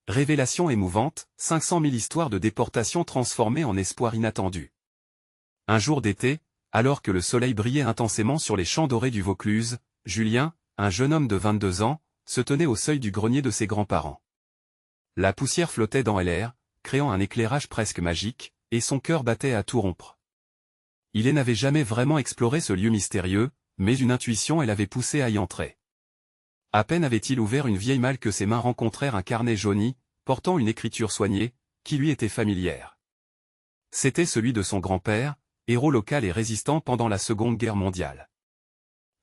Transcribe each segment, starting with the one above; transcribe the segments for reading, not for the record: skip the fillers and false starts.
Révélation émouvante, 500 000 histoires de déportation transformées en espoir inattendu. Un jour d'été, alors que le soleil brillait intensément sur les champs dorés du Vaucluse, Julien, un jeune homme de 22 ans, se tenait au seuil du grenier de ses grands-parents. La poussière flottait dans l'air, créant un éclairage presque magique, et son cœur battait à tout rompre. Il n'avait jamais vraiment exploré ce lieu mystérieux, mais une intuition l'avait poussé à y entrer. À peine avait-il ouvert une vieille malle que ses mains rencontrèrent un carnet jauni, portant une écriture soignée, qui lui était familière. C'était celui de son grand-père, héros local et résistant pendant la Seconde Guerre mondiale.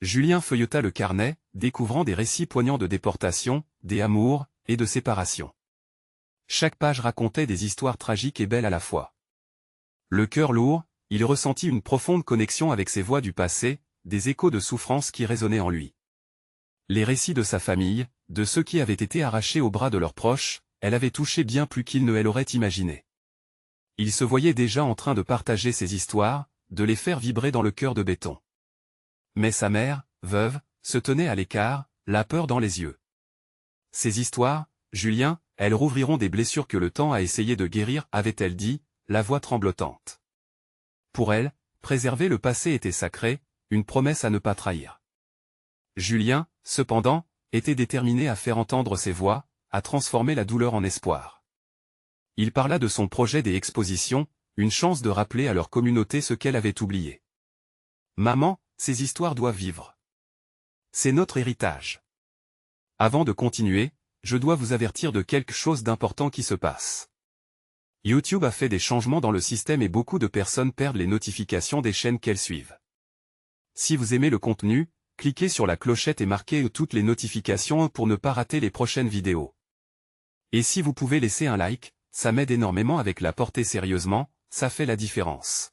Julien feuilleta le carnet, découvrant des récits poignants de déportation, des amours, et de séparation. Chaque page racontait des histoires tragiques et belles à la fois. Le cœur lourd, il ressentit une profonde connexion avec ces voix du passé, des échos de souffrance qui résonnaient en lui. Les récits de sa famille, de ceux qui avaient été arrachés aux bras de leurs proches, elle avait touché bien plus qu'il ne l'aurait imaginé. Il se voyait déjà en train de partager ces histoires, de les faire vibrer dans le cœur de béton. Mais sa mère, veuve, se tenait à l'écart, la peur dans les yeux. Ces histoires, Julien, elles rouvriront des blessures que le temps a essayé de guérir, avait-elle dit, la voix tremblotante. Pour elle, préserver le passé était sacré, une promesse à ne pas trahir. Julien, cependant, était déterminé à faire entendre ses voix, à transformer la douleur en espoir. Il parla de son projet des expositions, une chance de rappeler à leur communauté ce qu'elle avait oublié. « Maman, ces histoires doivent vivre. C'est notre héritage. Avant de continuer, je dois vous avertir de quelque chose d'important qui se passe. YouTube a fait des changements dans le système et beaucoup de personnes perdent les notifications des chaînes qu'elles suivent. Si vous aimez le contenu, cliquez sur la clochette et marquez toutes les notifications pour ne pas rater les prochaines vidéos. Et si vous pouvez laisser un like, ça m'aide énormément avec la portée sérieusement, ça fait la différence.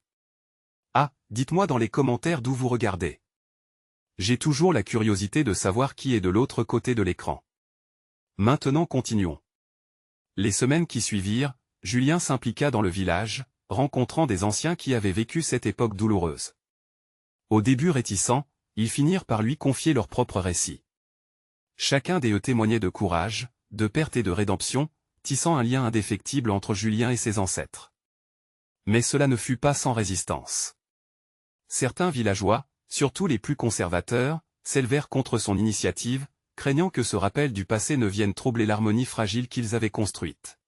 Ah, dites-moi dans les commentaires d'où vous regardez. J'ai toujours la curiosité de savoir qui est de l'autre côté de l'écran. Maintenant continuons. Les semaines qui suivirent, Julien s'impliqua dans le village, rencontrant des anciens qui avaient vécu cette époque douloureuse. Au début réticents, ils finirent par lui confier leurs propres récits. Chacun d'eux témoignait de courage, de perte et de rédemption, tissant un lien indéfectible entre Julien et ses ancêtres. Mais cela ne fut pas sans résistance. Certains villageois, surtout les plus conservateurs, s'élevèrent contre son initiative, craignant que ce rappel du passé ne vienne troubler l'harmonie fragile qu'ils avaient construite.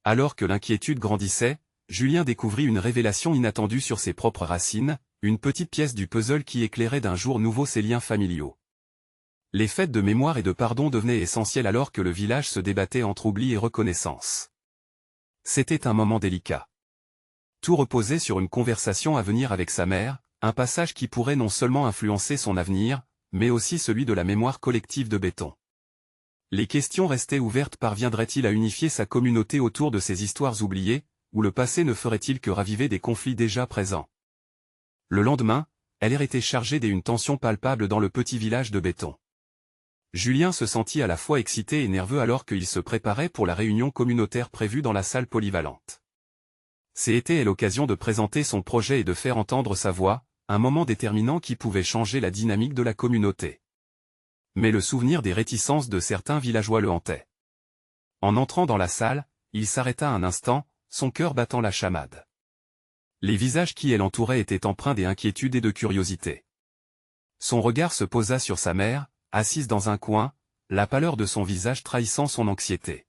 Alors que l'inquiétude grandissait, Julien découvrit une révélation inattendue sur ses propres racines, une petite pièce du puzzle qui éclairait d'un jour nouveau ses liens familiaux. Les fêtes de mémoire et de pardon devenaient essentielles alors que le village se débattait entre oubli et reconnaissance. C'était un moment délicat. Tout reposait sur une conversation à venir avec sa mère, un passage qui pourrait non seulement influencer son avenir, mais aussi celui de la mémoire collective de béton. Les questions restaient ouvertes. Parviendrait-il à unifier sa communauté autour de ces histoires oubliées, ou le passé ne ferait-il que raviver des conflits déjà présents? Le lendemain, elle était chargée d'une tension palpable dans le petit village de béton. Julien se sentit à la fois excité et nerveux alors qu'il se préparait pour la réunion communautaire prévue dans la salle polyvalente. C'était l'occasion de présenter son projet et de faire entendre sa voix, un moment déterminant qui pouvait changer la dynamique de la communauté. Mais le souvenir des réticences de certains villageois le hantait. En entrant dans la salle, il s'arrêta un instant, son cœur battant la chamade. Les visages qui l'entouraient étaient empreints d'inquiétude et de curiosité. Son regard se posa sur sa mère, assise dans un coin, la pâleur de son visage trahissant son anxiété.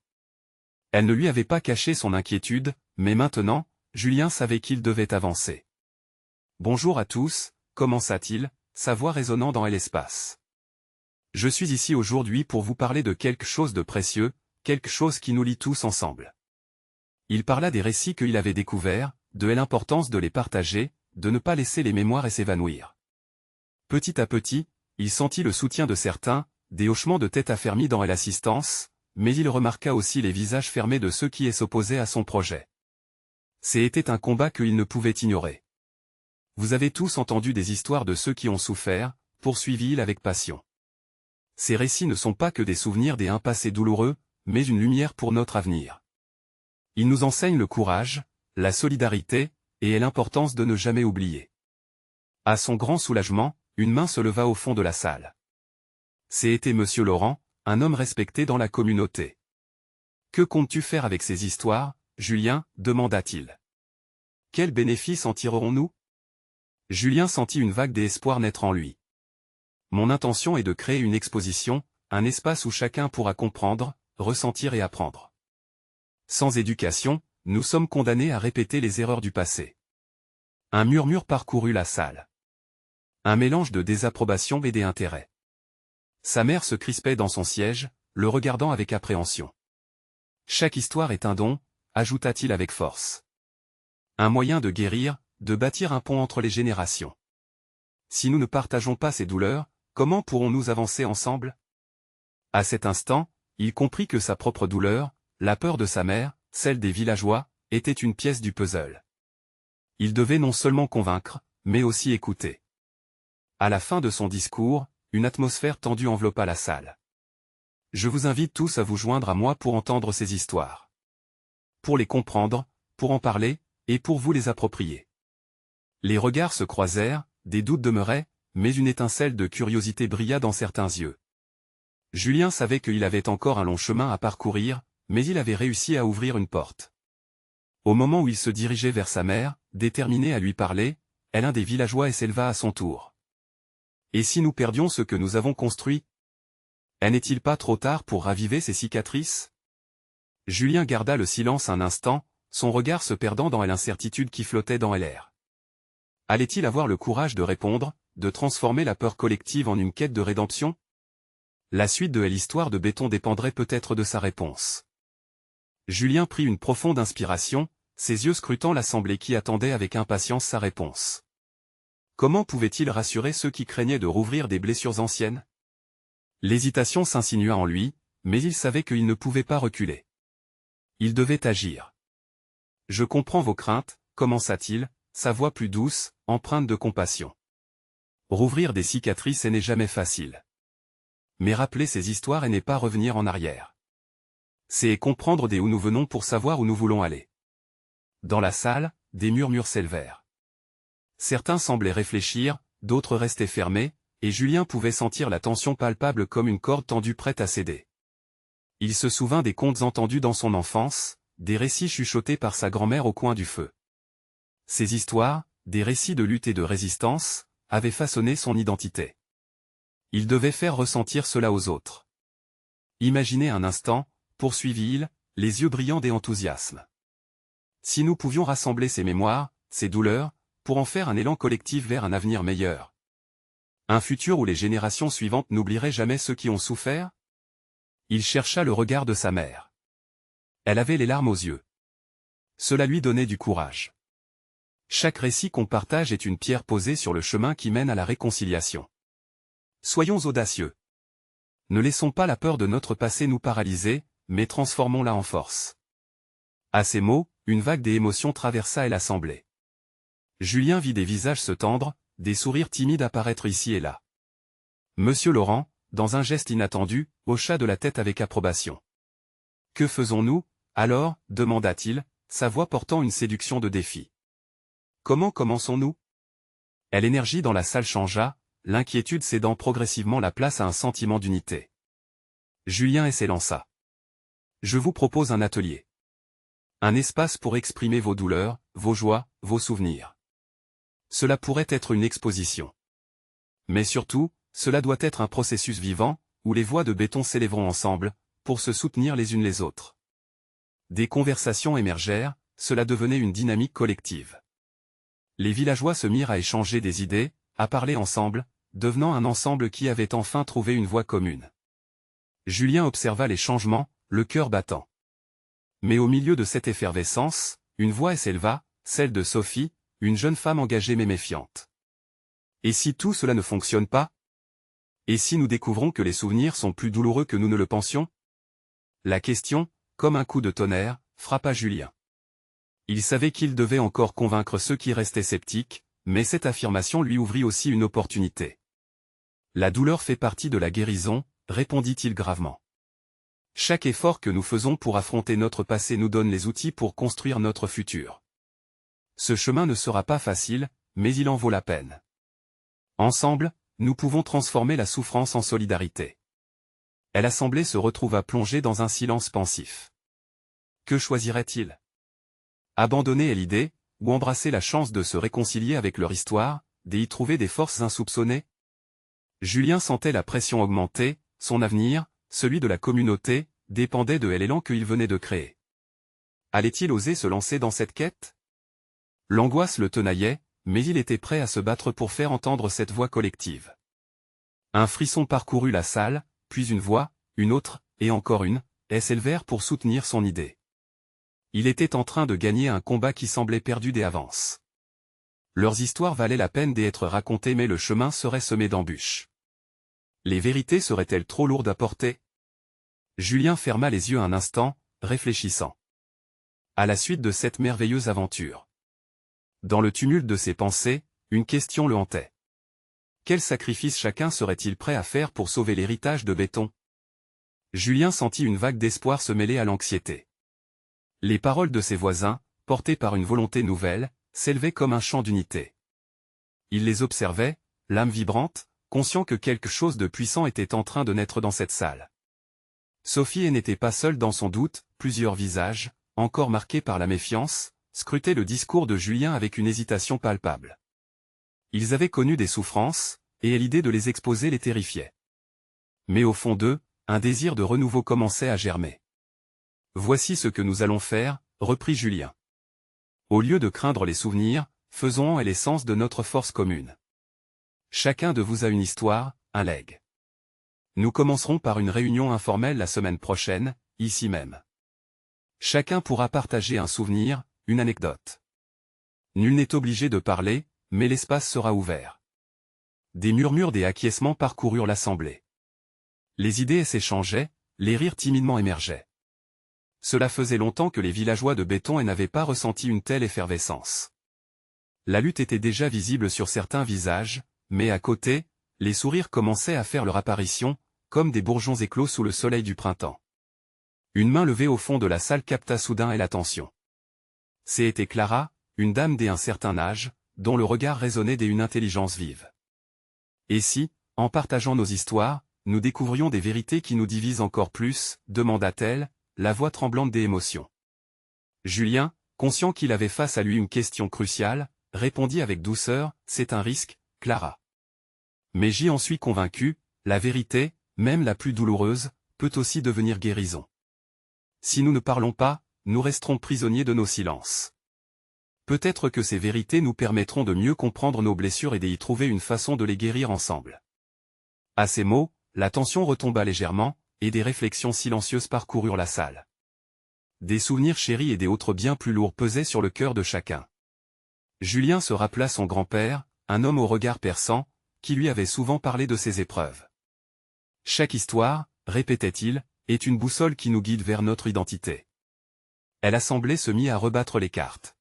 Elle ne lui avait pas caché son inquiétude, mais maintenant, Julien savait qu'il devait avancer. « Bonjour à tous », commença-t-il, sa voix résonnant dans l'espace. « Je suis ici aujourd'hui pour vous parler de quelque chose de précieux, quelque chose qui nous lie tous ensemble. » Il parla des récits qu'il avait découverts, de l'importance de les partager, de ne pas laisser les mémoires s'évanouir. Petit à petit, il sentit le soutien de certains, des hochements de tête affermis dans l'assistance, mais il remarqua aussi les visages fermés de ceux qui s'opposaient à son projet. C'était un combat qu'il ne pouvait ignorer. Vous avez tous entendu des histoires de ceux qui ont souffert, poursuivit-il avec passion. Ces récits ne sont pas que des souvenirs d'un passé douloureux, mais une lumière pour notre avenir. Ils nous enseignent le courage, la solidarité, et l'importance de ne jamais oublier. À son grand soulagement, une main se leva au fond de la salle. C'était Monsieur Laurent, un homme respecté dans la communauté. Que comptes-tu faire avec ces histoires, Julien, demanda-t-il. Quels bénéfices en tirerons-nous? Julien sentit une vague d'espoir naître en lui. Mon intention est de créer une exposition, un espace où chacun pourra comprendre, ressentir et apprendre. Sans éducation, nous sommes condamnés à répéter les erreurs du passé. Un murmure parcourut la salle. Un mélange de désapprobation et d'intérêt. Sa mère se crispait dans son siège, le regardant avec appréhension. Chaque histoire est un don, ajouta-t-il avec force. Un moyen de guérir, de bâtir un pont entre les générations. Si nous ne partageons pas ces douleurs, comment pourrons-nous avancer ensemble? À cet instant, il comprit que sa propre douleur, la peur de sa mère, celle des villageois, était une pièce du puzzle. Il devait non seulement convaincre, mais aussi écouter. À la fin de son discours, une atmosphère tendue enveloppa la salle. Je vous invite tous à vous joindre à moi pour entendre ces histoires. Pour les comprendre, pour en parler, et pour vous les approprier. Les regards se croisèrent, des doutes demeuraient, mais une étincelle de curiosité brilla dans certains yeux. Julien savait qu'il avait encore un long chemin à parcourir, mais il avait réussi à ouvrir une porte. Au moment où il se dirigeait vers sa mère, déterminé à lui parler, l'un des villageois s'éleva à son tour. Et si nous perdions ce que nous avons construit? N'est-il pas trop tard pour raviver ces cicatrices? Julien garda le silence un instant, son regard se perdant dans l'incertitude qui flottait dans l'air. Allait-il avoir le courage de répondre, de transformer la peur collective en une quête de rédemption? La suite de l'histoire de Béton dépendrait peut-être de sa réponse. Julien prit une profonde inspiration, ses yeux scrutant l'assemblée qui attendait avec impatience sa réponse. Comment pouvait-il rassurer ceux qui craignaient de rouvrir des blessures anciennes? L'hésitation s'insinua en lui, mais il savait qu'il ne pouvait pas reculer. Il devait agir. Je comprends vos craintes, commença-t-il, sa voix plus douce, empreinte de compassion. Rouvrir des cicatrices n'est jamais facile. Mais rappeler ces histoires n'est pas revenir en arrière. C'est comprendre d'où nous venons pour savoir où nous voulons aller. Dans la salle, des murmures s'élevèrent. Certains semblaient réfléchir, d'autres restaient fermés, et Julien pouvait sentir la tension palpable comme une corde tendue prête à céder. Il se souvint des contes entendus dans son enfance, des récits chuchotés par sa grand-mère au coin du feu. Ces histoires, des récits de lutte et de résistance, avaient façonné son identité. Il devait faire ressentir cela aux autres. Imaginez un instant, poursuivit-il, les yeux brillants d'enthousiasme. Si nous pouvions rassembler ces mémoires, ces douleurs, pour en faire un élan collectif vers un avenir meilleur. Un futur où les générations suivantes n'oublieraient jamais ceux qui ont souffert? Il chercha le regard de sa mère. Elle avait les larmes aux yeux. Cela lui donnait du courage. Chaque récit qu'on partage est une pierre posée sur le chemin qui mène à la réconciliation. Soyons audacieux. Ne laissons pas la peur de notre passé nous paralyser, mais transformons-la en force. À ces mots, une vague d'émotions traversa l'assemblée. Julien vit des visages se tendre, des sourires timides apparaître ici et là. Monsieur Laurent, dans un geste inattendu, hocha de la tête avec approbation. Que faisons-nous, alors, demanda-t-il, sa voix portant une séduction de défi. Comment commençons-nous? L'énergie dans la salle changea, l'inquiétude cédant progressivement la place à un sentiment d'unité. Julien s'élança. Je vous propose un atelier. Un espace pour exprimer vos douleurs, vos joies, vos souvenirs. Cela pourrait être une exposition. Mais surtout, cela doit être un processus vivant, où les voix de Béton s'élèveront ensemble, pour se soutenir les unes les autres. Des conversations émergèrent, cela devenait une dynamique collective. Les villageois se mirent à échanger des idées, à parler ensemble, devenant un ensemble qui avait enfin trouvé une voie commune. Julien observa les changements, le cœur battant. Mais au milieu de cette effervescence, une voix s'éleva, celle de Sophie, une jeune femme engagée mais méfiante. Et si tout cela ne fonctionne pas? Et si nous découvrons que les souvenirs sont plus douloureux que nous ne le pensions? La question, comme un coup de tonnerre, frappa Julien. Il savait qu'il devait encore convaincre ceux qui restaient sceptiques, mais cette affirmation lui ouvrit aussi une opportunité. La douleur fait partie de la guérison, répondit-il gravement. Chaque effort que nous faisons pour affronter notre passé nous donne les outils pour construire notre futur. Ce chemin ne sera pas facile, mais il en vaut la peine. Ensemble, nous pouvons transformer la souffrance en solidarité. L'assemblée se retrouva plongée dans un silence pensif. Que choisirait-il? Abandonner l'idée, ou embrasser la chance de se réconcilier avec leur histoire, d'y trouver des forces insoupçonnées? Julien sentait la pression augmenter, son avenir, celui de la communauté, dépendait de l'élan qu'il venait de créer. Allait-il oser se lancer dans cette quête? L'angoisse le tenaillait, mais il était prêt à se battre pour faire entendre cette voix collective. Un frisson parcourut la salle, puis une voix, une autre, et encore une, s'élevèrent pour soutenir son idée. Il était en train de gagner un combat qui semblait perdu d'avance. Leurs histoires valaient la peine d'être racontées, mais le chemin serait semé d'embûches. Les vérités seraient-elles trop lourdes à porter? Julien ferma les yeux un instant, réfléchissant. À la suite de cette merveilleuse aventure. Dans le tumulte de ses pensées, une question le hantait. Quel sacrifice chacun serait-il prêt à faire pour sauver l'héritage de Béton? Julien sentit une vague d'espoir se mêler à l'anxiété. Les paroles de ses voisins, portées par une volonté nouvelle, s'élevaient comme un chant d'unité. Il les observait, l'âme vibrante, conscient que quelque chose de puissant était en train de naître dans cette salle. Sophie n'était pas seule dans son doute, plusieurs visages, encore marqués par la méfiance, scrutaient le discours de Julien avec une hésitation palpable. Ils avaient connu des souffrances, et l'idée de les exposer les terrifiait. Mais au fond d'eux, un désir de renouveau commençait à germer. « Voici ce que nous allons faire, » reprit Julien. « Au lieu de craindre les souvenirs, faisons-en l'essence de notre force commune. Chacun de vous a une histoire, un legs. Nous commencerons par une réunion informelle la semaine prochaine, ici même. Chacun pourra partager un souvenir, une anecdote. Nul n'est obligé de parler, mais l'espace sera ouvert. » Des murmures, des acquiescements parcoururent l'assemblée. Les idées s'échangeaient, les rires timidement émergeaient. Cela faisait longtemps que les villageois de Béton n'avaient pas ressenti une telle effervescence. La lutte était déjà visible sur certains visages, mais à côté, les sourires commençaient à faire leur apparition, comme des bourgeons éclos sous le soleil du printemps. Une main levée au fond de la salle capta soudain l'attention. C'était Clara, une dame d'un certain âge, dont le regard résonnait d'une intelligence vive. « Et si, en partageant nos histoires, nous découvrions des vérités qui nous divisent encore plus ?» demanda-t-elle, la voix tremblante d'émotion. Julien, conscient qu'il avait face à lui une question cruciale, répondit avec douceur, « C'est un risque, Clara. Mais j'y en suis convaincu, la vérité, même la plus douloureuse, peut aussi devenir guérison. Si nous ne parlons pas, nous resterons prisonniers de nos silences. Peut-être que ces vérités nous permettront de mieux comprendre nos blessures et d'y trouver une façon de les guérir ensemble. » À ces mots, la tension retomba légèrement, et des réflexions silencieuses parcoururent la salle. Des souvenirs chéris et des autres bien plus lourds pesaient sur le cœur de chacun. Julien se rappela son grand-père, un homme au regard perçant, qui lui avait souvent parlé de ses épreuves. « Chaque histoire, répétait-il, est une boussole qui nous guide vers notre identité. » L'assemblée se mit à rebattre les cartes.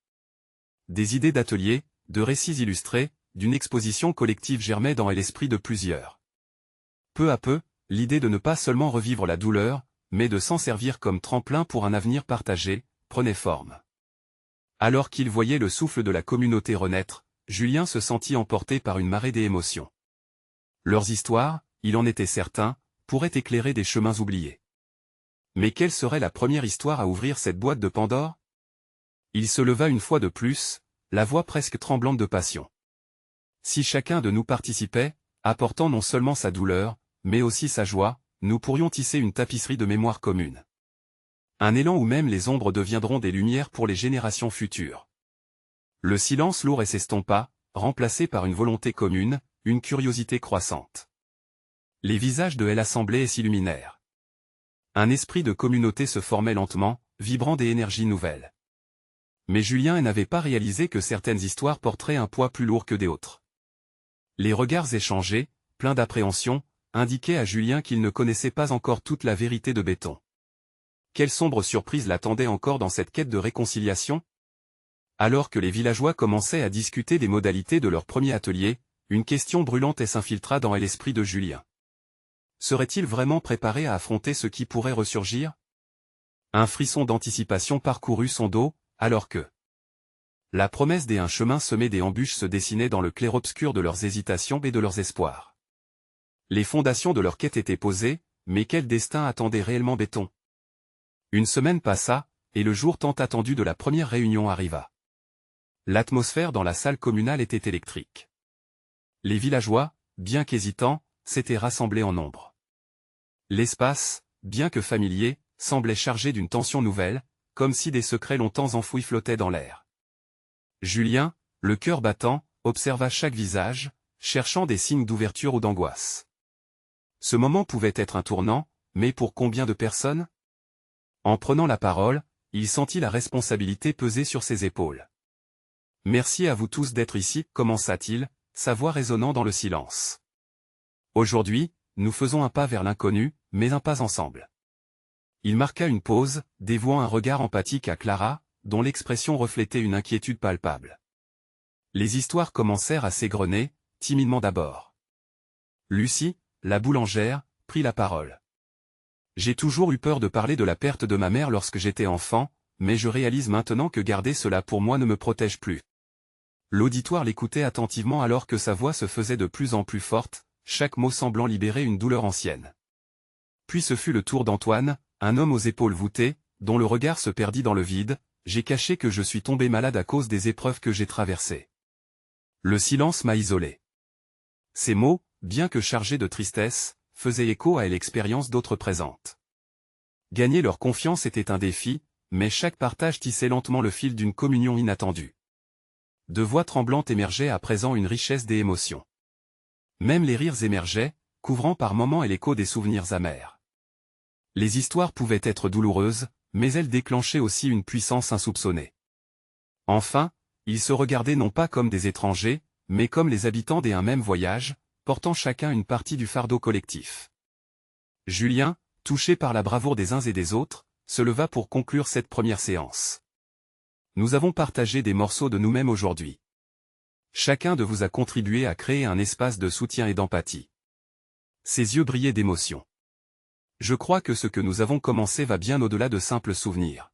Des idées d'ateliers, de récits illustrés, d'une exposition collective germaient dans l'esprit de plusieurs. Peu à peu, l'idée de ne pas seulement revivre la douleur, mais de s'en servir comme tremplin pour un avenir partagé, prenait forme. Alors qu'il voyait le souffle de la communauté renaître, Julien se sentit emporté par une marée d'émotions. Leurs histoires, il en était certain, pourraient éclairer des chemins oubliés. Mais quelle serait la première histoire à ouvrir cette boîte de Pandore? Il se leva une fois de plus, la voix presque tremblante de passion. Si chacun de nous participait, apportant non seulement sa douleur, mais aussi sa joie, nous pourrions tisser une tapisserie de mémoire commune. Un élan où même les ombres deviendront des lumières pour les générations futures. Le silence lourd s'estompa, remplacé par une volonté commune, une curiosité croissante. Les visages de l'assemblée s'illuminèrent. Un esprit de communauté se formait lentement, vibrant des énergies nouvelles. Mais Julien n'avait pas réalisé que certaines histoires porteraient un poids plus lourd que d'autres. Les regards échangés, pleins d'appréhension, indiquaient à Julien qu'il ne connaissait pas encore toute la vérité de Béton. Quelle sombre surprise l'attendait encore dans cette quête de réconciliation? Alors que les villageois commençaient à discuter des modalités de leur premier atelier, une question brûlante s'infiltra dans l'esprit de Julien. Serait-il vraiment préparé à affronter ce qui pourrait ressurgir? Un frisson d'anticipation parcourut son dos, alors que la promesse d'un chemin semé d'embûches se dessinait dans le clair-obscur de leurs hésitations et de leurs espoirs. Les fondations de leur quête étaient posées, mais quel destin attendait réellement Béton? Une semaine passa, et le jour tant attendu de la première réunion arriva. L'atmosphère dans la salle communale était électrique. Les villageois, bien qu'hésitants, s'étaient rassemblés en nombre. L'espace, bien que familier, semblait chargé d'une tension nouvelle, comme si des secrets longtemps enfouis flottaient dans l'air. Julien, le cœur battant, observa chaque visage, cherchant des signes d'ouverture ou d'angoisse. Ce moment pouvait être un tournant, mais pour combien de personnes? En prenant la parole, il sentit la responsabilité peser sur ses épaules. « Merci à vous tous d'être ici, commença-t-il, sa voix résonnant dans le silence. Aujourd'hui, nous faisons un pas vers l'inconnu, mais un pas ensemble. » Il marqua une pause, dévouant un regard empathique à Clara, dont l'expression reflétait une inquiétude palpable. Les histoires commencèrent à s'égrener, timidement d'abord. Lucie, la boulangère, prit la parole. « J'ai toujours eu peur de parler de la perte de ma mère lorsque j'étais enfant, mais je réalise maintenant que garder cela pour moi ne me protège plus. » L'auditoire l'écoutait attentivement alors que sa voix se faisait de plus en plus forte, chaque mot semblant libérer une douleur ancienne. Puis ce fut le tour d'Antoine, un homme aux épaules voûtées, dont le regard se perdit dans le vide. « J'ai caché que je suis tombé malade à cause des épreuves que j'ai traversées. Le silence m'a isolé. » Ces mots, bien que chargés de tristesse, faisaient écho à l'expérience d'autres présentes. Gagner leur confiance était un défi, mais chaque partage tissait lentement le fil d'une communion inattendue. De voix tremblantes émergeait à présent une richesse des émotions. Même les rires émergeaient, couvrant par moments l'écho des souvenirs amers. Les histoires pouvaient être douloureuses, mais elles déclenchaient aussi une puissance insoupçonnée. Enfin, ils se regardaient non pas comme des étrangers, mais comme les habitants d'un même voyage, portant chacun une partie du fardeau collectif. Julien, touché par la bravoure des uns et des autres, se leva pour conclure cette première séance. « Nous avons partagé des morceaux de nous-mêmes aujourd'hui. Chacun de vous a contribué à créer un espace de soutien et d'empathie. » Ses yeux brillaient d'émotion. Je crois que ce que nous avons commencé va bien au-delà de simples souvenirs.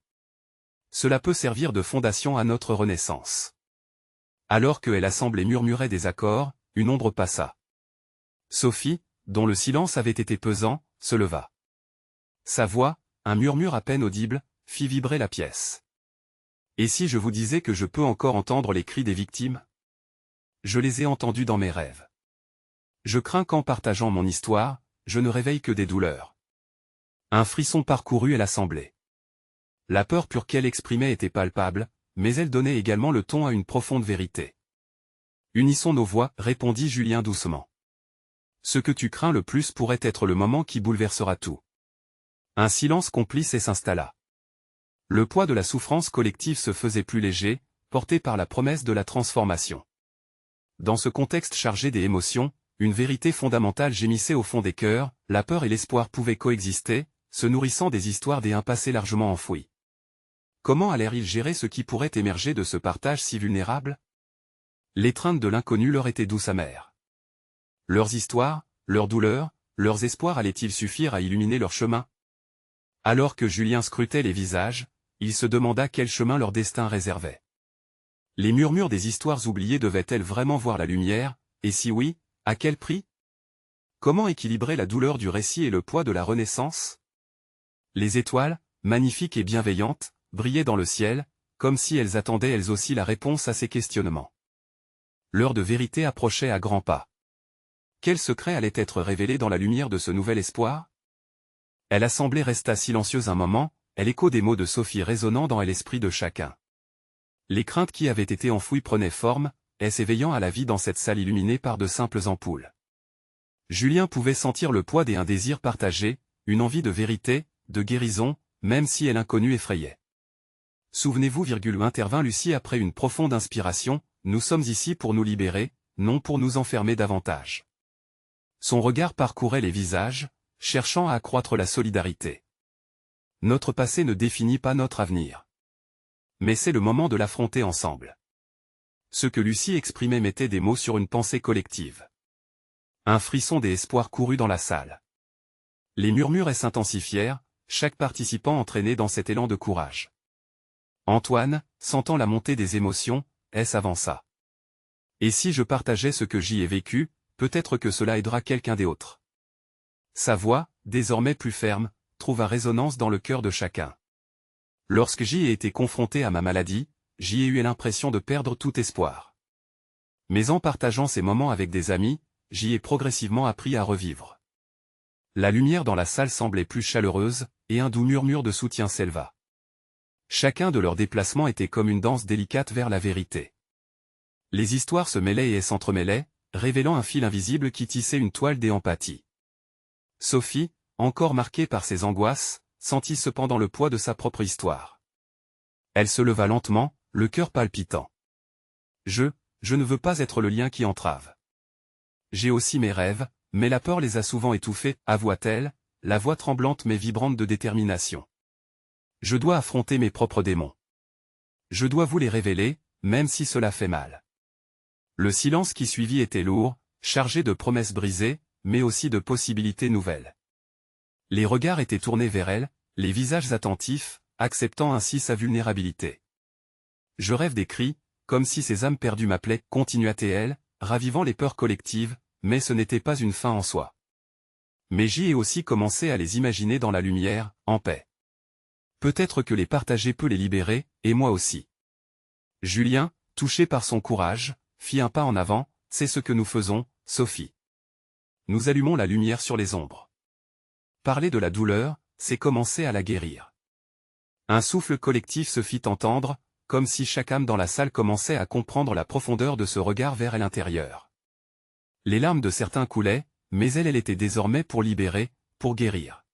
Cela peut servir de fondation à notre renaissance. Alors que l'assemblée et murmurait des accords, une ombre passa. Sophie, dont le silence avait été pesant, se leva. Sa voix, un murmure à peine audible, fit vibrer la pièce. « Et si je vous disais que je peux encore entendre les cris des victimes? Je les ai entendus dans mes rêves. Je crains qu'en partageant mon histoire, je ne réveille que des douleurs. » Un frisson parcourut l'assemblée. La peur pure qu'elle exprimait était palpable, mais elle donnait également le ton à une profonde vérité. « Unissons nos voix, répondit Julien doucement. Ce que tu crains le plus pourrait être le moment qui bouleversera tout. » Un silence complice s'installa. Le poids de la souffrance collective se faisait plus léger, porté par la promesse de la transformation. Dans ce contexte chargé des émotions, une vérité fondamentale gémissait au fond des cœurs, la peur et l'espoir pouvaient coexister, se nourrissant des histoires d'un passé largement enfoui. Comment allèrent-ils gérer ce qui pourrait émerger de ce partage si vulnérable? L'étreinte de l'inconnu leur était douce amère. Leurs histoires, leurs douleurs, leurs espoirs allaient-ils suffire à illuminer leur chemin? Alors que Julien scrutait les visages, il se demanda quel chemin leur destin réservait. Les murmures des histoires oubliées devaient-elles vraiment voir la lumière, et si oui, à quel prix? Comment équilibrer la douleur du récit et le poids de la renaissance? Les étoiles, magnifiques et bienveillantes, brillaient dans le ciel, comme si elles attendaient elles aussi la réponse à ces questionnements. L'heure de vérité approchait à grands pas. Quel secret allait être révélé dans la lumière de ce nouvel espoir? L'assemblée resta silencieuse un moment, l'écho des mots de Sophie résonnant dans l'esprit de chacun. Les craintes qui avaient été enfouies prenaient forme, s'éveillant à la vie dans cette salle illuminée par de simples ampoules. Julien pouvait sentir le poids d'un désir partagé, une envie de vérité, de guérison, même si l'inconnu effrayait. Souvenez-vous, intervint Lucie après une profonde inspiration, nous sommes ici pour nous libérer, non pour nous enfermer davantage. Son regard parcourait les visages, cherchant à accroître la solidarité. Notre passé ne définit pas notre avenir. Mais c'est le moment de l'affronter ensemble. Ce que Lucie exprimait mettait des mots sur une pensée collective. Un frisson d'espoir courut dans la salle. Les murmures s'intensifièrent, chaque participant entraîné dans cet élan de courage. Antoine, sentant la montée des émotions, s'avança. « Et si je partageais ce que j'y ai vécu, peut-être que cela aidera quelqu'un d'autre. » Sa voix, désormais plus ferme, trouva résonance dans le cœur de chacun. Lorsque j'y ai été confronté à ma maladie, j'y ai eu l'impression de perdre tout espoir. Mais en partageant ces moments avec des amis, j'y ai progressivement appris à revivre. La lumière dans la salle semblait plus chaleureuse, et un doux murmure de soutien s'éleva. Chacun de leurs déplacements était comme une danse délicate vers la vérité. Les histoires se mêlaient et s'entremêlaient, révélant un fil invisible qui tissait une toile d'empathie. Sophie, encore marquée par ses angoisses, sentit cependant le poids de sa propre histoire. Elle se leva lentement, le cœur palpitant. Je ne veux pas être le lien qui entrave. J'ai aussi mes rêves, mais la peur les a souvent étouffés, avoua-t-elle, la voix tremblante mais vibrante de détermination. Je dois affronter mes propres démons. Je dois vous les révéler, même si cela fait mal. Le silence qui suivit était lourd, chargé de promesses brisées, mais aussi de possibilités nouvelles. Les regards étaient tournés vers elle, les visages attentifs, acceptant ainsi sa vulnérabilité. Je rêve des cris, comme si ces âmes perdues m'appelaient, continua-t-elle, ravivant les peurs collectives, mais ce n'était pas une fin en soi. Mais j'y ai aussi commencé à les imaginer dans la lumière, en paix. Peut-être que les partager peut les libérer, et moi aussi. Julien, touché par son courage, fit un pas en avant, c'est ce que nous faisons, Sophie. Nous allumons la lumière sur les ombres. Parler de la douleur, c'est commencer à la guérir. Un souffle collectif se fit entendre, comme si chaque âme dans la salle commençait à comprendre la profondeur de ce regard vers l'intérieur. Les larmes de certains coulaient, mais elle était désormais pour libérer, pour guérir.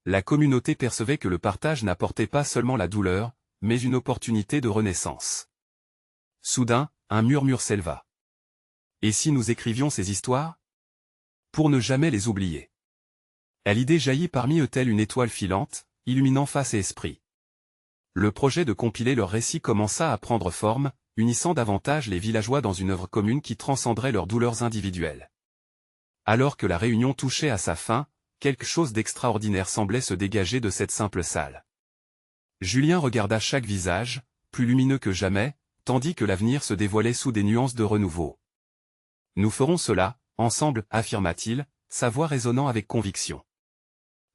La communauté percevait que le partage n'apportait pas seulement la douleur, mais une opportunité de renaissance. Soudain, un murmure s'éleva. Et si nous écrivions ces histoires? Pour ne jamais les oublier. L'idée jaillit parmi eux telle une étoile filante, illuminant face et esprit. Le projet de compiler leurs récits commença à prendre forme, unissant davantage les villageois dans une œuvre commune qui transcenderait leurs douleurs individuelles. Alors que la réunion touchait à sa fin, quelque chose d'extraordinaire semblait se dégager de cette simple salle. Julien regarda chaque visage, plus lumineux que jamais, tandis que l'avenir se dévoilait sous des nuances de renouveau. « Nous ferons cela, ensemble, affirma-t-il, sa voix résonnant avec conviction.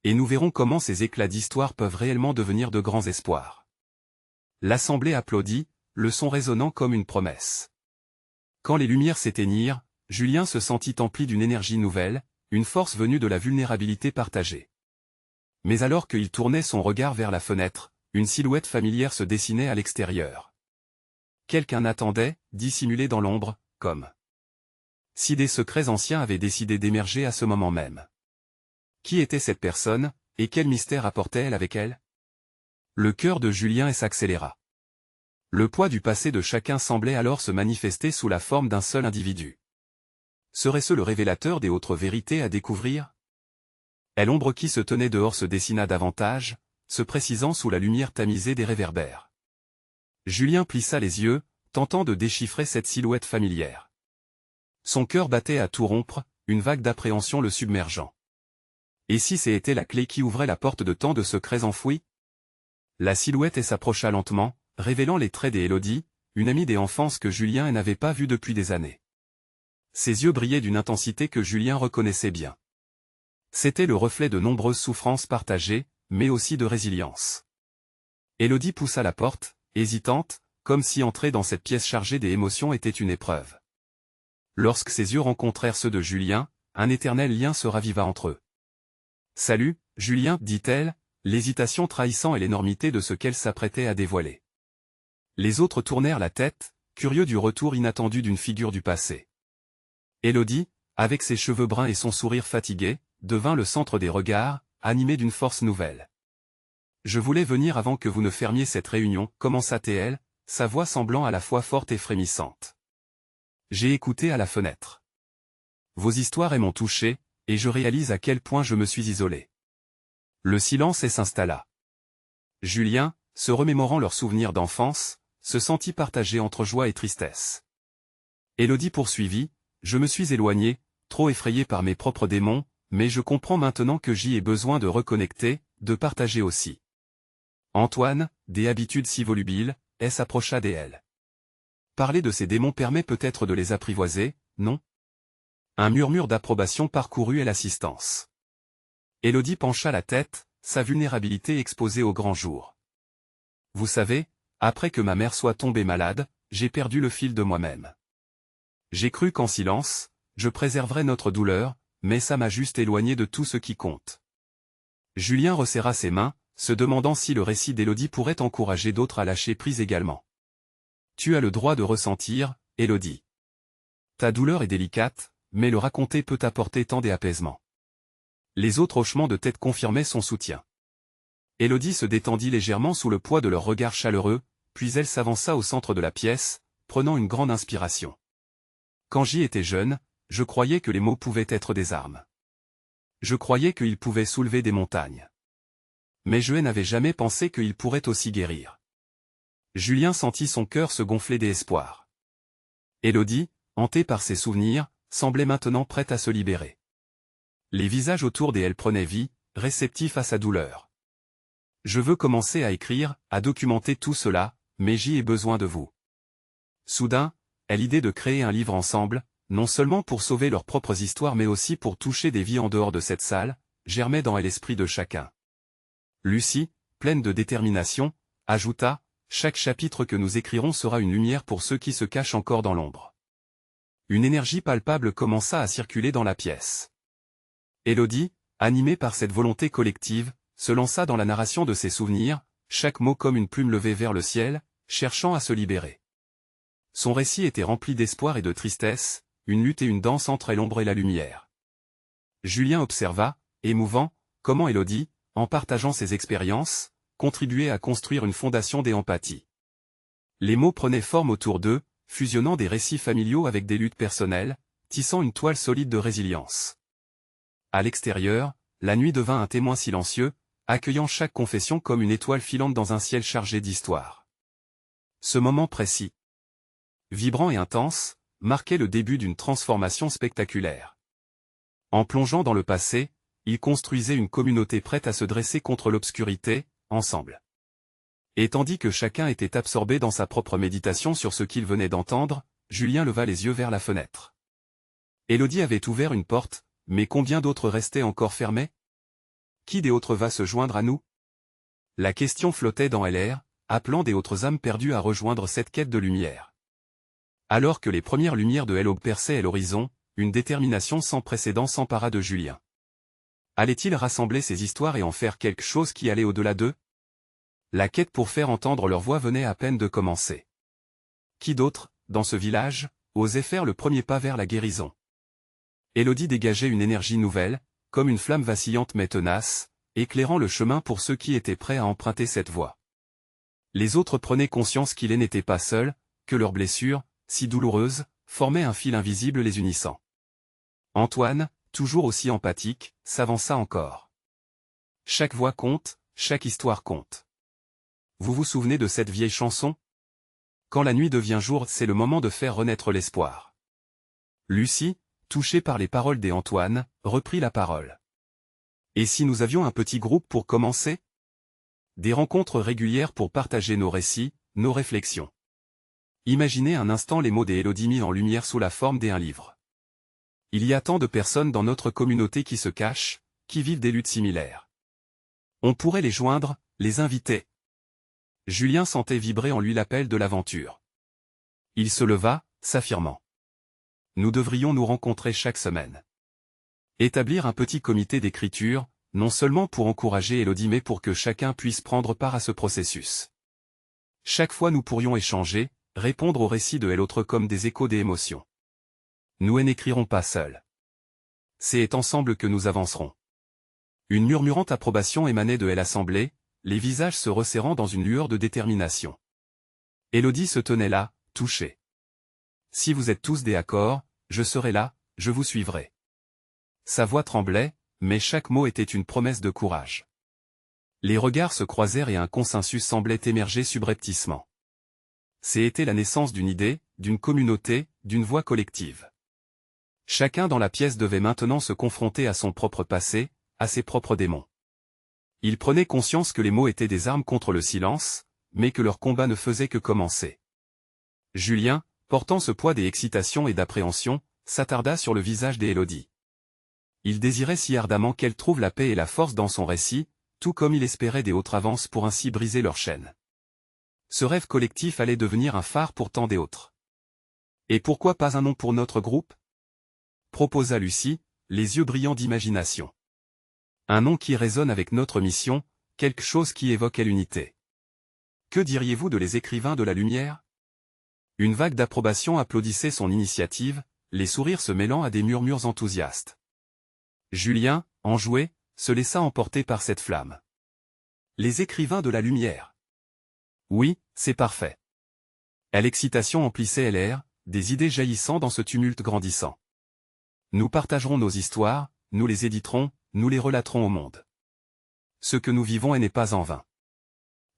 Et nous verrons comment ces éclats d'histoire peuvent réellement devenir de grands espoirs. » L'assemblée applaudit, le son résonnant comme une promesse. Quand les lumières s'éteignirent, Julien se sentit empli d'une énergie nouvelle, une force venue de la vulnérabilité partagée. Mais alors qu'il tournait son regard vers la fenêtre, une silhouette familière se dessinait à l'extérieur. Quelqu'un attendait, dissimulé dans l'ombre, comme si des secrets anciens avaient décidé d'émerger à ce moment même. Qui était cette personne, et quel mystère apportait-elle avec elle? Le cœur de Julien s'accéléra. Le poids du passé de chacun semblait alors se manifester sous la forme d'un seul individu. Serait-ce le révélateur des autres vérités à découvrir? Et l'ombre qui se tenait dehors se dessina davantage, se précisant sous la lumière tamisée des réverbères. Julien plissa les yeux, tentant de déchiffrer cette silhouette familière. Son cœur battait à tout rompre, une vague d'appréhension le submergeant. Et si c'était la clé qui ouvrait la porte de tant de secrets enfouis? La silhouette s'approcha lentement, révélant les traits d'Élodie, une amie d'enfance que Julien n'avait pas vue depuis des années. Ses yeux brillaient d'une intensité que Julien reconnaissait bien. C'était le reflet de nombreuses souffrances partagées, mais aussi de résilience. Élodie poussa la porte, hésitante, comme si entrer dans cette pièce chargée des émotions était une épreuve. Lorsque ses yeux rencontrèrent ceux de Julien, un éternel lien se raviva entre eux. « Salut, Julien, dit-elle, l'hésitation trahissant l'énormité de ce qu'elle s'apprêtait à dévoiler. Les autres tournèrent la tête, curieux du retour inattendu d'une figure du passé. Élodie, avec ses cheveux bruns et son sourire fatigué, devint le centre des regards, animée d'une force nouvelle. « Je voulais venir avant que vous ne fermiez cette réunion, commença-t-elle, sa voix semblant à la fois forte et frémissante. J'ai écouté à la fenêtre. Vos histoires m'ont touché, et je réalise à quel point je me suis isolé. » Le silence s'installa. Julien, se remémorant leurs souvenirs d'enfance, se sentit partagé entre joie et tristesse. Élodie poursuivit, « Je me suis éloigné, trop effrayé par mes propres démons, mais je comprends maintenant que j'y ai besoin de reconnecter, de partager aussi. » Antoine, des habitudes si volubiles, s'approcha d'elle. Parler de ces démons permet peut-être de les apprivoiser, non? Un murmure d'approbation parcourut l'assistance. Élodie pencha la tête, sa vulnérabilité exposée au grand jour. Vous savez, après que ma mère soit tombée malade, j'ai perdu le fil de moi-même. J'ai cru qu'en silence, je préserverais notre douleur, mais ça m'a juste éloigné de tout ce qui compte. Julien resserra ses mains, se demandant si le récit d'Élodie pourrait encourager d'autres à lâcher prise également. Tu as le droit de ressentir, Élodie. Ta douleur est délicate, mais le raconter peut apporter tant d'apaisement. Les autres hochements de tête confirmaient son soutien. Élodie se détendit légèrement sous le poids de leur regard chaleureux, puis elle s'avança au centre de la pièce, prenant une grande inspiration. Quand j'y étais jeune, je croyais que les mots pouvaient être des armes. Je croyais qu'ils pouvaient soulever des montagnes. Mais je n'avais jamais pensé qu'ils pourraient aussi guérir. Julien sentit son cœur se gonfler d'espoir. Élodie, hantée par ses souvenirs, semblait maintenant prête à se libérer. Les visages autour d'elle prenaient vie, réceptifs à sa douleur. Je veux commencer à écrire, à documenter tout cela, mais j'y ai besoin de vous. Soudain, elle l'idée de créer un livre ensemble, non seulement pour sauver leurs propres histoires mais aussi pour toucher des vies en dehors de cette salle, germait dans l'esprit de chacun. Lucie, pleine de détermination, ajouta, « Chaque chapitre que nous écrirons sera une lumière pour ceux qui se cachent encore dans l'ombre. » Une énergie palpable commença à circuler dans la pièce. Élodie, animée par cette volonté collective, se lança dans la narration de ses souvenirs, chaque mot comme une plume levée vers le ciel, cherchant à se libérer. Son récit était rempli d'espoir et de tristesse, une lutte et une danse entre l'ombre et la lumière. Julien observa, émouvant, comment Élodie, en partageant ses expériences, contribuait à construire une fondation d'empathie. Les mots prenaient forme autour d'eux, fusionnant des récits familiaux avec des luttes personnelles, tissant une toile solide de résilience. À l'extérieur, la nuit devint un témoin silencieux, accueillant chaque confession comme une étoile filante dans un ciel chargé d'histoire. Ce moment précis, vibrant et intense, marquait le début d'une transformation spectaculaire. En plongeant dans le passé, ils construisaient une communauté prête à se dresser contre l'obscurité, ensemble. Et tandis que chacun était absorbé dans sa propre méditation sur ce qu'il venait d'entendre, Julien leva les yeux vers la fenêtre. Élodie avait ouvert une porte, mais combien d'autres restaient encore fermés? Qui des autres va se joindre à nous? La question flottait dans l'air, appelant des autres âmes perdues à rejoindre cette quête de lumière. Alors que les premières lumières de l'aube perçaient l'horizon, une détermination sans précédent s'empara de Julien. Allait-il rassembler ces histoires et en faire quelque chose qui allait au-delà d'eux? La quête pour faire entendre leur voix venait à peine de commencer. Qui d'autre, dans ce village, osait faire le premier pas vers la guérison? Élodie dégageait une énergie nouvelle, comme une flamme vacillante mais tenace, éclairant le chemin pour ceux qui étaient prêts à emprunter cette voie. Les autres prenaient conscience qu'ils n'étaient pas seuls, que leurs blessures, si douloureuses, formaient un fil invisible les unissant. Antoine, toujours aussi empathique, s'avança encore. Chaque voix compte, chaque histoire compte. Vous vous souvenez de cette vieille chanson? Quand la nuit devient jour, c'est le moment de faire renaître l'espoir. Lucie, touchée par les paroles d'Antoine, reprit la parole. Et si nous avions un petit groupe pour commencer? Des rencontres régulières pour partager nos récits, nos réflexions. Imaginez un instant les mots d'Élodie mis en lumière sous la forme d'un livre. Il y a tant de personnes dans notre communauté qui se cachent, qui vivent des luttes similaires. On pourrait les joindre, les inviter. Julien sentait vibrer en lui l'appel de l'aventure. Il se leva, s'affirmant. Nous devrions nous rencontrer chaque semaine. Établir un petit comité d'écriture, non seulement pour encourager Élodie mais pour que chacun puisse prendre part à ce processus. Chaque fois nous pourrions échanger, répondre aux récits de l'autre comme des échos des émotions. Nous n'écrirons pas seuls. C'est ensemble que nous avancerons. Une murmurante approbation émanait de l'assemblée, les visages se resserrant dans une lueur de détermination. Élodie se tenait là, touchée. Si vous êtes tous d'accord, je serai là, je vous suivrai. Sa voix tremblait, mais chaque mot était une promesse de courage. Les regards se croisèrent et un consensus semblait émerger subrepticement. C'était la naissance d'une idée, d'une communauté, d'une voix collective. Chacun dans la pièce devait maintenant se confronter à son propre passé, à ses propres démons. Il prenait conscience que les mots étaient des armes contre le silence, mais que leur combat ne faisait que commencer. Julien, portant ce poids d'excitation et d'appréhension, s'attarda sur le visage d'Élodie. Il désirait si ardemment qu'elle trouve la paix et la force dans son récit, tout comme il espérait des autres avances pour ainsi briser leur chaîne. Ce rêve collectif allait devenir un phare pour tant d'autres. Et pourquoi pas un nom pour notre groupe? Proposa Lucie, les yeux brillants d'imagination. Un nom qui résonne avec notre mission, quelque chose qui évoquait l'unité. Que diriez-vous de les écrivains de la lumière? Une vague d'approbation applaudissait son initiative, les sourires se mêlant à des murmures enthousiastes. Julien, enjoué, se laissa emporter par cette flamme. Les écrivains de la lumière. Oui, c'est parfait. L'excitation emplissait l'air, des idées jaillissant dans ce tumulte grandissant. Nous partagerons nos histoires, nous les éditerons, nous les relaterons au monde. Ce que nous vivons n'est pas en vain.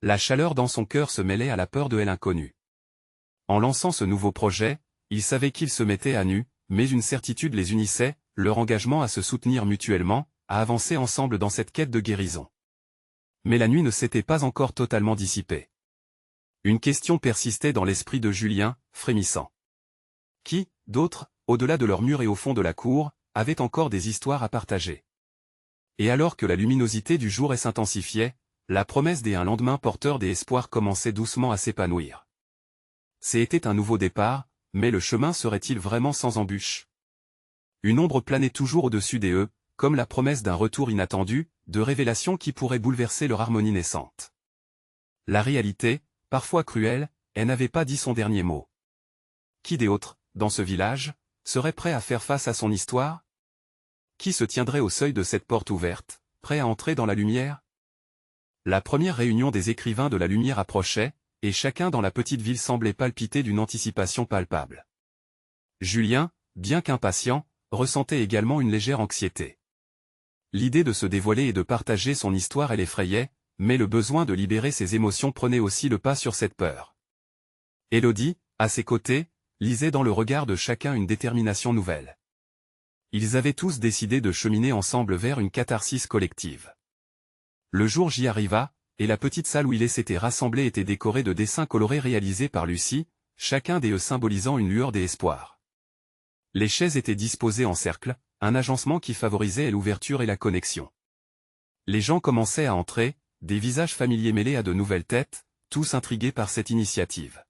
La chaleur dans son cœur se mêlait à la peur de l'inconnu. En lançant ce nouveau projet, il savait qu'ils se mettaient à nu, mais une certitude les unissait, leur engagement à se soutenir mutuellement, à avancer ensemble dans cette quête de guérison. Mais la nuit ne s'était pas encore totalement dissipée. Une question persistait dans l'esprit de Julien, frémissant. Qui, d'autres, au-delà de leurs murs et au fond de la cour, avaient encore des histoires à partager? Et alors que la luminosité du jour s'intensifiait, la promesse d'un lendemain porteur d'espoir commençait doucement à s'épanouir. C'était un nouveau départ, mais le chemin serait-il vraiment sans embûches? Une ombre planait toujours au-dessus d'eux, comme la promesse d'un retour inattendu, de révélations qui pourraient bouleverser leur harmonie naissante. La réalité, parfois cruelle, elle n'avait pas dit son dernier mot. Qui d'autre, dans ce village, serait prêt à faire face à son histoire? Qui se tiendrait au seuil de cette porte ouverte, prêt à entrer dans la lumière? La première réunion des écrivains de la lumière approchait, et chacun dans la petite ville semblait palpiter d'une anticipation palpable. Julien, bien qu'impatient, ressentait également une légère anxiété. L'idée de se dévoiler et de partager son histoire l'effrayait, mais le besoin de libérer ses émotions prenait aussi le pas sur cette peur. Élodie, à ses côtés, lisait dans le regard de chacun une détermination nouvelle. Ils avaient tous décidé de cheminer ensemble vers une catharsis collective. Le jour J arriva, et la petite salle où ils s'étaient rassemblés était décorée de dessins colorés réalisés par Lucie, chacun d'eux symbolisant une lueur d'espoir. Les chaises étaient disposées en cercle, un agencement qui favorisait l'ouverture et la connexion. Les gens commençaient à entrer, des visages familiers mêlés à de nouvelles têtes, tous intrigués par cette initiative.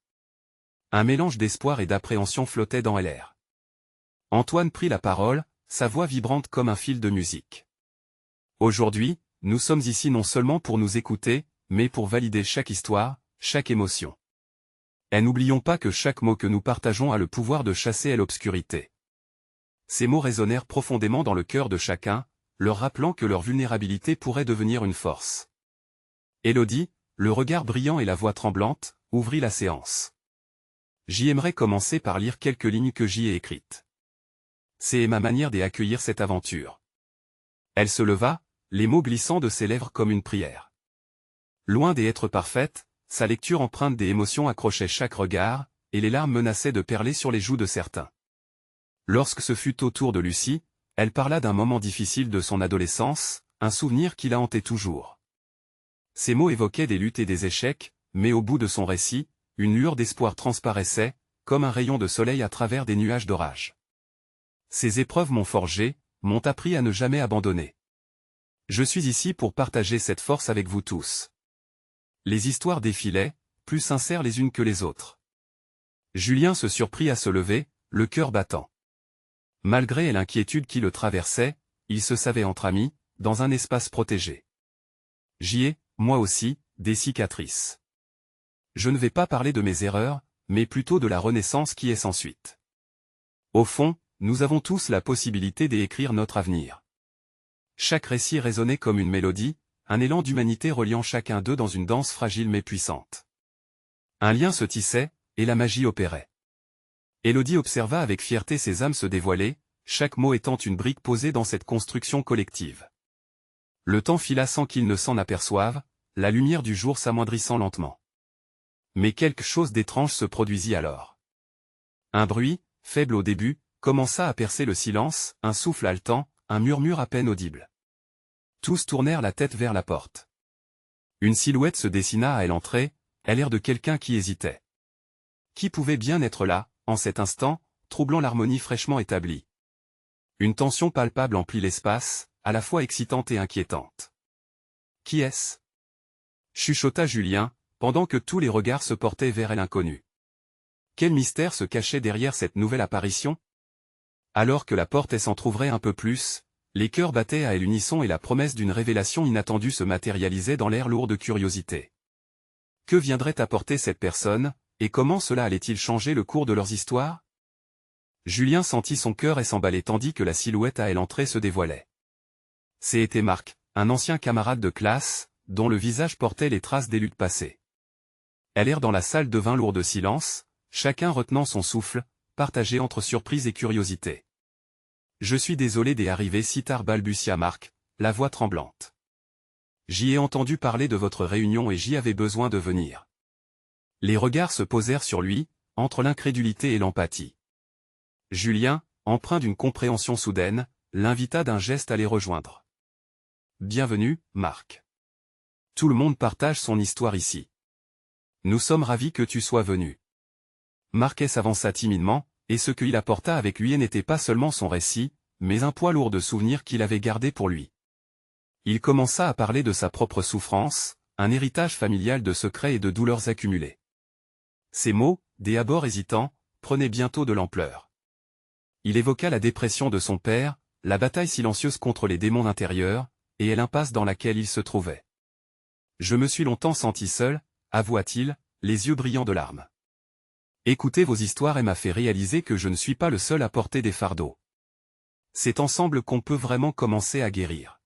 Un mélange d'espoir et d'appréhension flottait dans l'air. Antoine prit la parole, sa voix vibrante comme un fil de musique. Aujourd'hui, nous sommes ici non seulement pour nous écouter, mais pour valider chaque histoire, chaque émotion. Et n'oublions pas que chaque mot que nous partageons a le pouvoir de chasser l'obscurité. Ces mots résonnèrent profondément dans le cœur de chacun, leur rappelant que leur vulnérabilité pourrait devenir une force. Élodie, le regard brillant et la voix tremblante, ouvrit la séance. J'y aimerais commencer par lire quelques lignes que j'y ai écrites. C'est ma manière d'accueillir cette aventure. Elle se leva, les mots glissant de ses lèvres comme une prière. Loin d'être parfaite, sa lecture empreinte des émotions accrochait chaque regard, et les larmes menaçaient de perler sur les joues de certains. Lorsque ce fut au tour de Lucie, elle parla d'un moment difficile de son adolescence, un souvenir qui la hantait toujours. Ces mots évoquaient des luttes et des échecs, mais au bout de son récit, une lueur d'espoir transparaissait, comme un rayon de soleil à travers des nuages d'orage. Ces épreuves m'ont forgé, m'ont appris à ne jamais abandonner. Je suis ici pour partager cette force avec vous tous. Les histoires défilaient, plus sincères les unes que les autres. Julien se surprit à se lever, le cœur battant. Malgré l'inquiétude qui le traversait, il se savait entre amis, dans un espace protégé. J'y ai, moi aussi, des cicatrices. Je ne vais pas parler de mes erreurs, mais plutôt de la renaissance qui est sans suite. Au fond, nous avons tous la possibilité d'écrire notre avenir. Chaque récit résonnait comme une mélodie, un élan d'humanité reliant chacun d'eux dans une danse fragile mais puissante. Un lien se tissait, et la magie opérait. Élodie observa avec fierté ses âmes se dévoiler, chaque mot étant une brique posée dans cette construction collective. Le temps fila sans qu'ils ne s'en aperçoivent, la lumière du jour s'amoindrissant lentement. Mais quelque chose d'étrange se produisit alors. Un bruit, faible au début, commença à percer le silence, un souffle haletant, un murmure à peine audible. Tous tournèrent la tête vers la porte. Une silhouette se dessina à l'entrée, à l'air de quelqu'un qui hésitait. Qui pouvait bien être là, en cet instant, troublant l'harmonie fraîchement établie? Une tension palpable emplit l'espace, à la fois excitante et inquiétante. Qui est-ce? Chuchota Julien, pendant que tous les regards se portaient vers l'inconnu. Quel mystère se cachait derrière cette nouvelle apparition? Alors que la porte s'entrouvrait un peu plus, les cœurs battaient à l'unisson et la promesse d'une révélation inattendue se matérialisait dans l'air lourd de curiosité. Que viendrait apporter cette personne, et comment cela allait-il changer le cours de leurs histoires? Julien sentit son cœur s'emballer tandis que la silhouette à l'entrée se dévoilait. C'était Marc, un ancien camarade de classe, dont le visage portait les traces des luttes passées. L'air dans la salle devint lourd de silence, chacun retenant son souffle, partagé entre surprise et curiosité. « Je suis désolé d'y arriver si tard, balbutia Marc, la voix tremblante. J'y ai entendu parler de votre réunion et j'y avais besoin de venir. » Les regards se posèrent sur lui, entre l'incrédulité et l'empathie. Julien, empreint d'une compréhension soudaine, l'invita d'un geste à les rejoindre. « Bienvenue, Marc. Tout le monde partage son histoire ici. Nous sommes ravis que tu sois venu. » Marc s'avança timidement, et ce qu'il apporta avec lui n'était pas seulement son récit, mais un poids lourd de souvenirs qu'il avait gardé pour lui. Il commença à parler de sa propre souffrance, un héritage familial de secrets et de douleurs accumulées. Ces mots, d'abord hésitants, prenaient bientôt de l'ampleur. Il évoqua la dépression de son père, la bataille silencieuse contre les démons intérieurs, et l'impasse dans laquelle il se trouvait. « Je me suis longtemps senti seul, avoua-t-il, les yeux brillants de larmes. Écouter vos histoires m'a fait réaliser que je ne suis pas le seul à porter des fardeaux. C'est ensemble qu'on peut vraiment commencer à guérir. »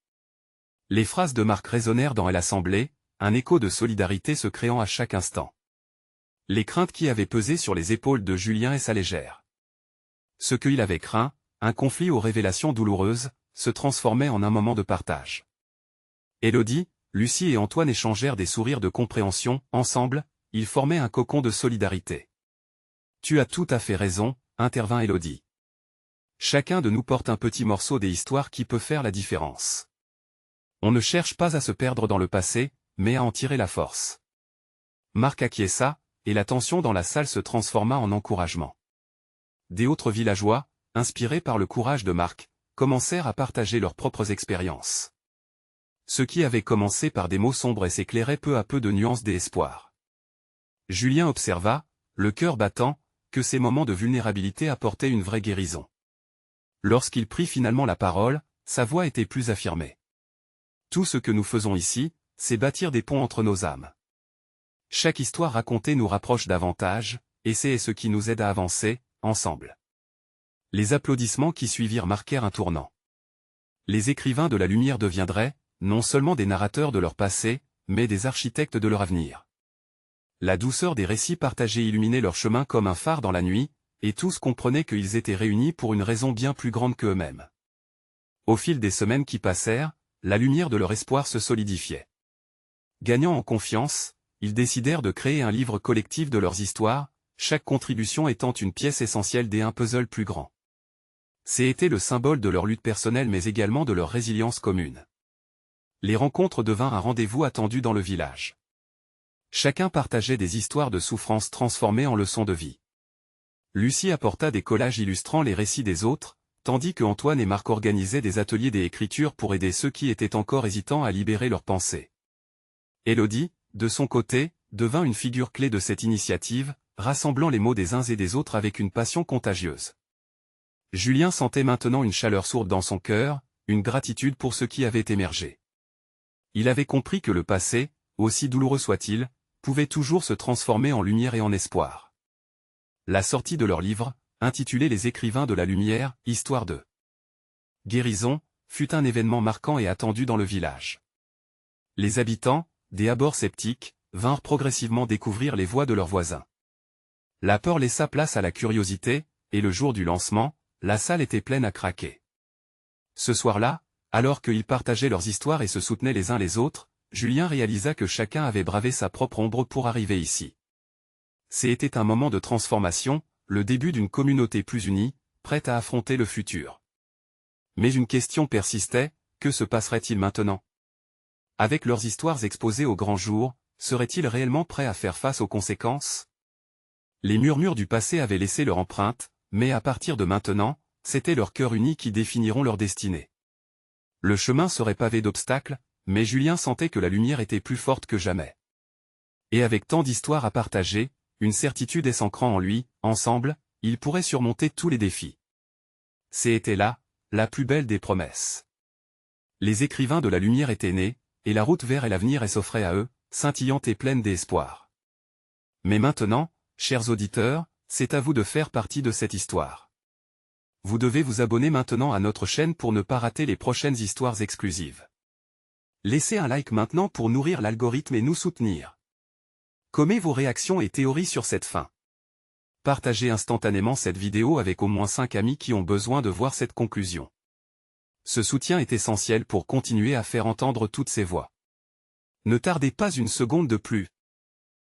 Les phrases de Marc résonnèrent dans l'assemblée, un écho de solidarité se créant à chaque instant. Les craintes qui avaient pesé sur les épaules de Julien s'allégèrent. Ce qu'il avait craint, un conflit aux révélations douloureuses, se transformait en un moment de partage. Élodie, Lucie et Antoine échangèrent des sourires de compréhension, ensemble, ils formaient un cocon de solidarité. « Tu as tout à fait raison, » intervint Élodie. « Chacun de nous porte un petit morceau des histoires qui peut faire la différence. On ne cherche pas à se perdre dans le passé, mais à en tirer la force. » Marc acquiesça, et la tension dans la salle se transforma en encouragement. Des autres villageois, inspirés par le courage de Marc, commencèrent à partager leurs propres expériences. Ce qui avait commencé par des mots sombres s'éclairait peu à peu de nuances d'espoir. Julien observa, le cœur battant, que ces moments de vulnérabilité apportaient une vraie guérison. Lorsqu'il prit finalement la parole, sa voix était plus affirmée. Tout ce que nous faisons ici, c'est bâtir des ponts entre nos âmes. Chaque histoire racontée nous rapproche davantage, et c'est ce qui nous aide à avancer, ensemble. Les applaudissements qui suivirent marquèrent un tournant. Les écrivains de la lumière deviendraient, non seulement des narrateurs de leur passé, mais des architectes de leur avenir. La douceur des récits partagés illuminait leur chemin comme un phare dans la nuit, et tous comprenaient qu'ils étaient réunis pour une raison bien plus grande qu'eux-mêmes. Au fil des semaines qui passèrent, la lumière de leur espoir se solidifiait. Gagnant en confiance, ils décidèrent de créer un livre collectif de leurs histoires, chaque contribution étant une pièce essentielle d'un puzzle plus grand. C'était le symbole de leur lutte personnelle mais également de leur résilience commune. Les rencontres devinrent un rendez-vous attendu dans le village. Chacun partageait des histoires de souffrance transformées en leçons de vie. Lucie apporta des collages illustrant les récits des autres, tandis que Antoine et Marc organisaient des ateliers d'écriture pour aider ceux qui étaient encore hésitants à libérer leurs pensées. Élodie, de son côté, devint une figure clé de cette initiative, rassemblant les mots des uns et des autres avec une passion contagieuse. Julien sentait maintenant une chaleur sourde dans son cœur, une gratitude pour ce qui avait émergé. Il avait compris que le passé, aussi douloureux soit-il, pouvait toujours se transformer en lumière et en espoir. La sortie de leur livre, intitulé Les écrivains de la lumière, histoire de guérison, fut un événement marquant et attendu dans le village. Les habitants, d'abord sceptiques, vinrent progressivement découvrir les voix de leurs voisins. La peur laissa place à la curiosité, et le jour du lancement, la salle était pleine à craquer. Ce soir-là, alors qu'ils partageaient leurs histoires et se soutenaient les uns les autres, Julien réalisa que chacun avait bravé sa propre ombre pour arriver ici. C'était un moment de transformation, le début d'une communauté plus unie, prête à affronter le futur. Mais une question persistait, que se passerait-il maintenant? Avec leurs histoires exposées au grand jour, seraient-ils réellement prêts à faire face aux conséquences? Les murmures du passé avaient laissé leur empreinte, mais à partir de maintenant, c'était leur cœur uni qui définiront leur destinée. Le chemin serait pavé d'obstacles, mais Julien sentait que la lumière était plus forte que jamais. Et avec tant d'histoires à partager, une certitude est s'ancrant en lui, ensemble, ils pourraient surmonter tous les défis. C'était là, la plus belle des promesses. Les écrivains de la lumière étaient nés, et la route vers l'avenir s'offrait à eux, scintillante et pleine d'espoir. Mais maintenant, chers auditeurs, c'est à vous de faire partie de cette histoire. Vous devez vous abonner maintenant à notre chaîne pour ne pas rater les prochaines histoires exclusives. Laissez un like maintenant pour nourrir l'algorithme et nous soutenir. Commentez vos réactions et théories sur cette fin. Partagez instantanément cette vidéo avec au moins 5 amis qui ont besoin de voir cette conclusion. Ce soutien est essentiel pour continuer à faire entendre toutes ces voix. Ne tardez pas une seconde de plus,